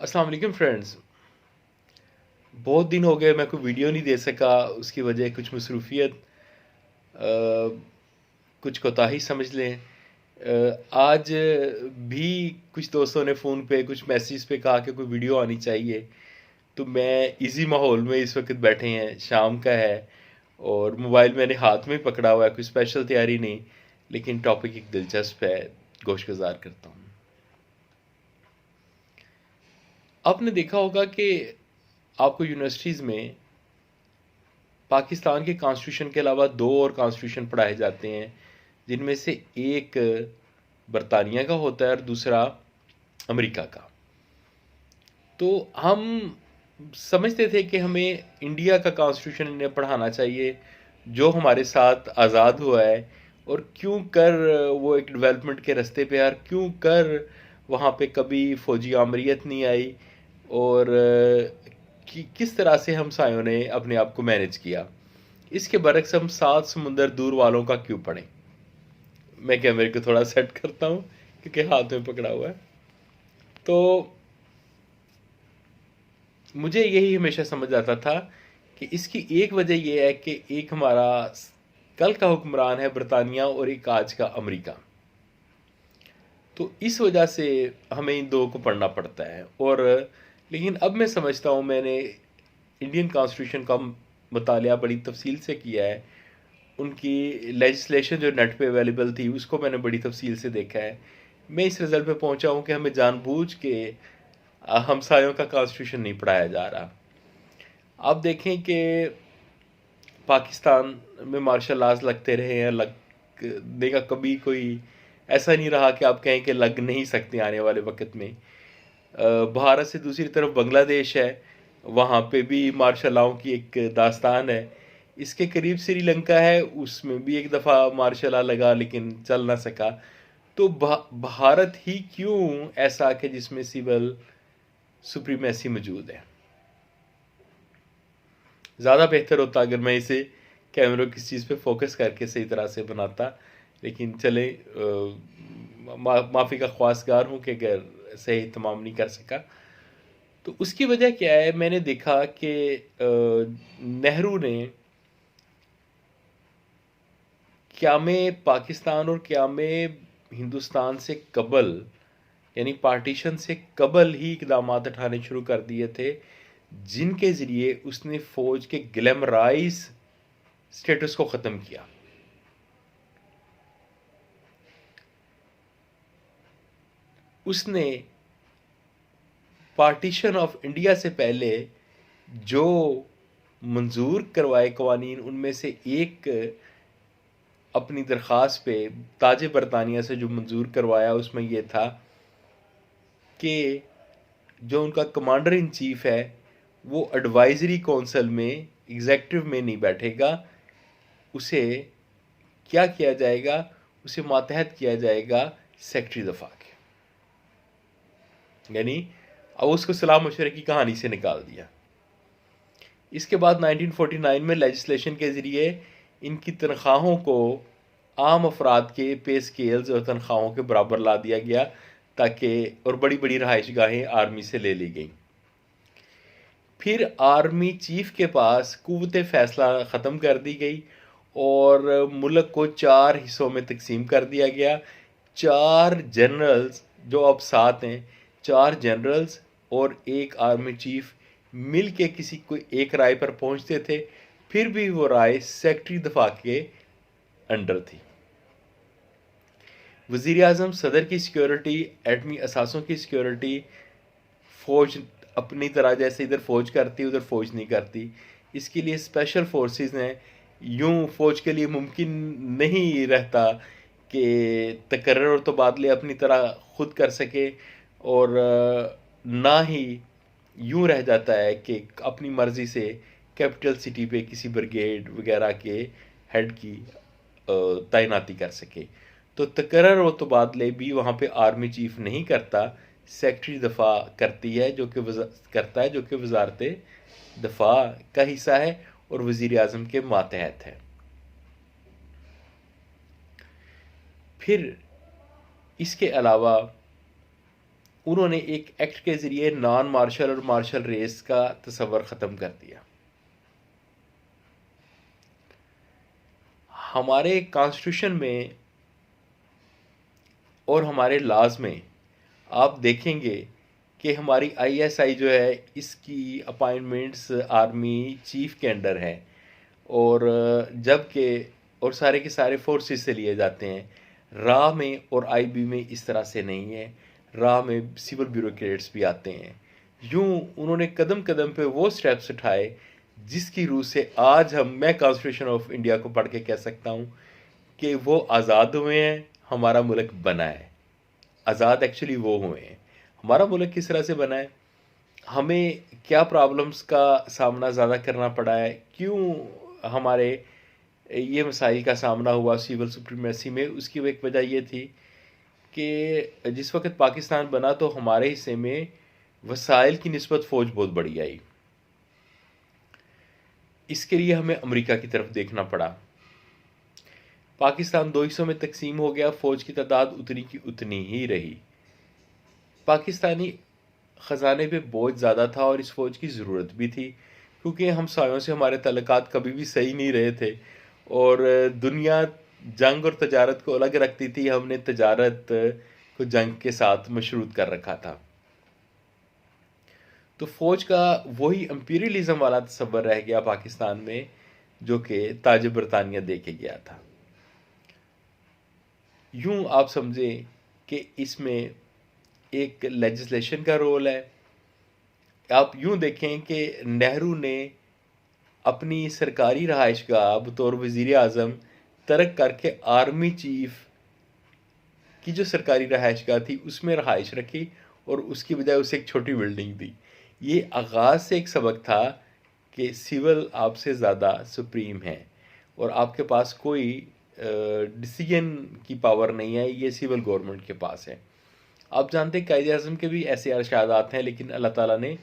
अस्सलाम वालेकुम फ्रेंड्स। बहुत दिन हो गए मैं कोई वीडियो नहीं दे सका। उसकी वजह कुछ मसरूफियत, कुछ कोताही समझ लें। आज भी कुछ दोस्तों ने फ़ोन पे कुछ मैसेज पे कहा कि कोई वीडियो आनी चाहिए। तो मैं इसी माहौल में इस वक्त बैठे हैं, शाम का है और मोबाइल मैंने हाथ में पकड़ा हुआ है। कोई स्पेशल तैयारी नहीं, लेकिन टॉपिक एक दिलचस्प है, गोश गुजार करता हूँ। आपने देखा होगा कि आपको यूनिवर्सिटीज़ में पाकिस्तान के कॉन्स्टिट्यूशन के अलावा दो और कॉन्स्टिट्यूशन पढ़ाए जाते हैं, जिनमें से एक बरतानिया का होता है और दूसरा अमेरिका का। तो हम समझते थे कि हमें इंडिया का कॉन्स्टिट्यूशन इन्हें पढ़ाना चाहिए, जो हमारे साथ आज़ाद हुआ है, और क्यों कर वो एक डेवलपमेंट के रास्ते पे है, और क्यों कर वहाँ पे कभी फौजी आमरीत नहीं आई, और किस तरह से हमसायों ने अपने आप को मैनेज किया। इसके बरक्स हम सात समुंदर दूर वालों का क्यों पढ़ें। मैं कैमरे को थोड़ा सेट करता हूँ क्योंकि हाथ में पकड़ा हुआ है। तो मुझे यही हमेशा समझ आता था कि इसकी एक वजह यह है कि एक हमारा कल का हुक्मरान है बरतानिया और एक आज का अमेरिका। तो इस वजह से हमें इन दो को पढ़ना पड़ता है। और लेकिन अब मैं समझता हूँ, मैंने इंडियन कॉन्स्टिट्यूशन का मुतालिया बड़ी तफसील से किया है। उनकी लेजिस्लेशन जो नेट पे अवेलेबल थी उसको मैंने बड़ी तफसील से देखा है। मैं इस रिज़ल्ट पे पहुंचा हूँ कि हमें जानबूझ के हमसायों का कॉन्स्टिट्यूशन नहीं पढ़ाया जा रहा। आप देखें कि पाकिस्तान में मार्शल लॉज लगते रहे हैं, लगने का कभी कोई ऐसा नहीं रहा कि आप कहें कि लग नहीं सकते आने वाले वक्त में। भारत से दूसरी तरफ बांग्लादेश है, वहाँ पे भी मार्शल लॉ की एक दास्तान है। इसके करीब श्रीलंका है, उसमें भी एक दफ़ा मार्शल लॉ लगा लेकिन चल ना सका। तो भारत ही क्यों ऐसा कि जिसमें सिविल सुप्रीमेसी मौजूद है। ज़्यादा बेहतर होता अगर मैं इसे कैमरों किस चीज़ पे फोकस करके सही तरह से बनाता, लेकिन चले माफ़ी का ख्वासगार हूँ कि अगर सही तमाम नहीं कर सका। तो उसकी वजह क्या है, मैंने देखा कि नेहरू ने क़याम पाकिस्तान और क़याम हिंदुस्तान से कबल, यानी पार्टीशन से कबल ही इक़दामात उठाने शुरू कर दिए थे, जिनके ज़रिए उसने फ़ौज के ग्लैमराइज स्टेटस को ख़त्म किया। उसने पार्टीशन ऑफ इंडिया से पहले जो मंजूर करवाए कवानीन, उनमें से एक अपनी दरख्वास्त पे ताज बरतानिया से जो मंजूर करवाया, उसमें यह था कि जो उनका कमांडर इन चीफ है वो एडवाइजरी काउंसिल में, एग्जेक्टिव में नहीं बैठेगा। उसे क्या किया जाएगा, उसे मातहत किया जाएगा सेक्रेटरी दफा के। यानी अब उसको सलाह मशवरे की कहानी से निकाल दिया। इसके बाद 1949 में लेजिस्लेशन के ज़रिए इनकी तनख्वाहों को आम अफराद के पे स्केल्स और तनख्वाहों के बराबर ला दिया गया, ताकि और बड़ी बड़ी रहाइश गाहें आर्मी से ले ली गई। फिर आर्मी चीफ के पास कुव्वत फ़ैसला ख़त्म कर दी गई और मुल्क को चार हिस्सों में तकसीम कर दिया गया। चार जनरल्स जो अब सात हैं, चार जनरल्स और एक आर्मी चीफ मिल के किसी कोई एक राय पर पहुंचते थे, फिर भी वो राय सेक्रेटरी दफा के अंडर थी। वज़ीर आज़म सदर की सिक्योरिटी, एटमी असासों की सिक्योरिटी, फ़ौज अपनी तरह जैसे इधर फ़ौज करती उधर फ़ौज नहीं करती। इसके लिए स्पेशल फोर्सेस हैं। यूं फ़ौज के लिए मुमकिन नहीं रहता कि तकर्रर और तबादले अपनी तरह ख़ुद कर सके, और ना ही यूं रह जाता है कि अपनी मर्ज़ी से कैपिटल सिटी पे किसी ब्रिगेड वगैरह के हेड की तैनाती कर सके। तो तकर्रर और तबादले भी वहाँ पे आर्मी चीफ नहीं करता, सेक्रेटरी दफा करती है, जो कि करता है, जो कि वजारत दफा का हिस्सा है और वज़ीर आज़म के मातहत है। फिर इसके अलावा उन्होंने एक एक्ट के ज़रिए नॉन मार्शल और मार्शल रेस का तस्वर ख़त्म कर दिया। हमारे कॉन्स्टिट्यूशन में और हमारे लॉज में आप देखेंगे कि हमारी आईएसआई जो है इसकी अपॉइंटमेंट्स आर्मी चीफ के अंडर है, और जबकि और सारे के सारे फोर्सेस से लिए जाते हैं। राह में और आईबी में इस तरह से नहीं है, राह में सिविल ब्यूरोक्रेट्स भी आते हैं। यूं उन्होंने कदम कदम पे वो स्टेप्स उठाए जिसकी रूह से आज मैं कॉन्स्टिट्यूशन ऑफ इंडिया को पढ़ के कह सकता हूँ कि वो आज़ाद हुए हैं, हमारा मुल्क बना है। आज़ाद एक्चुअली वो हुए हैं। हमारा मुल्क किस तरह से बना है, हमें क्या प्रॉब्लम्स का सामना ज़्यादा करना पड़ा है, क्यों हमारे ये मसाइल का सामना हुआ सिविल सुप्रीमेसी में, उसकी एक वजह ये थी कि जिस वक्त पाकिस्तान बना तो हमारे हिस्से में वसाइल की निस्बत फ़ौज बहुत बड़ी आई। इसके लिए हमें अमेरिका की तरफ देखना पड़ा। पाकिस्तान दो हिस्सों में तकसीम हो गया, फ़ौज की तादाद उतनी की उतनी ही रही। पाकिस्तानी ख़जाने पे बोझ ज़्यादा था और इस फ़ौज की ज़रूरत भी थी, क्योंकि हम सायों से हमारे तल्लुकात कभी भी सही नहीं रहे थे, और दुनिया जंग और तजारत को अलग रखती थी, हमने तजारत को जंग के साथ मशरूत कर रखा था। तो फ़ौज का वही एम्पीरियलिज़म वाला तस्वर रह गया पाकिस्तान में, जो कि ताज बरतानिया दे के गया था। यूं आप समझें कि इसमें एक लेजिस्लेशन का रोल है। आप यूं देखें कि नेहरू ने अपनी सरकारी रहायशगाह बतौर वज़ीर आज़म तर्क करके आर्मी चीफ की जो सरकारी रहायशगाह थी उसमें रहाइश रखी, और उसकी बजाय उसे एक छोटी बिल्डिंग दी। ये आगाज़ से एक सबक था कि सिविल आपसे ज़्यादा सुप्रीम है, और आपके पास कोई डिसीजन की पावर नहीं है, ये सिविल गवर्नमेंट के पास है। आप जानते हैं कायदे आज़म के भी ऐसे इरशादात हैं, लेकिन अल्लाह ताला ने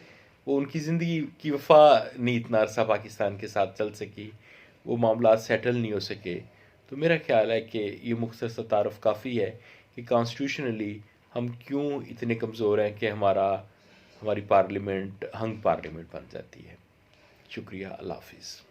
वो उनकी ज़िंदगी की वफा नहीं इतना अरसा पाकिस्तान के साथ चल सकी, वो मामला सेटल नहीं हो सके। तो मेरा ख्याल है कि ये मुख्तसर तारुफ काफ़ी है कि कॉन्स्टिट्यूशनली हम क्यों इतने कमज़ोर हैं कि हमारी पार्लियामेंट हंग पार्लियामेंट बन जाती है। शुक्रिया, अल्लाह हाफिज़।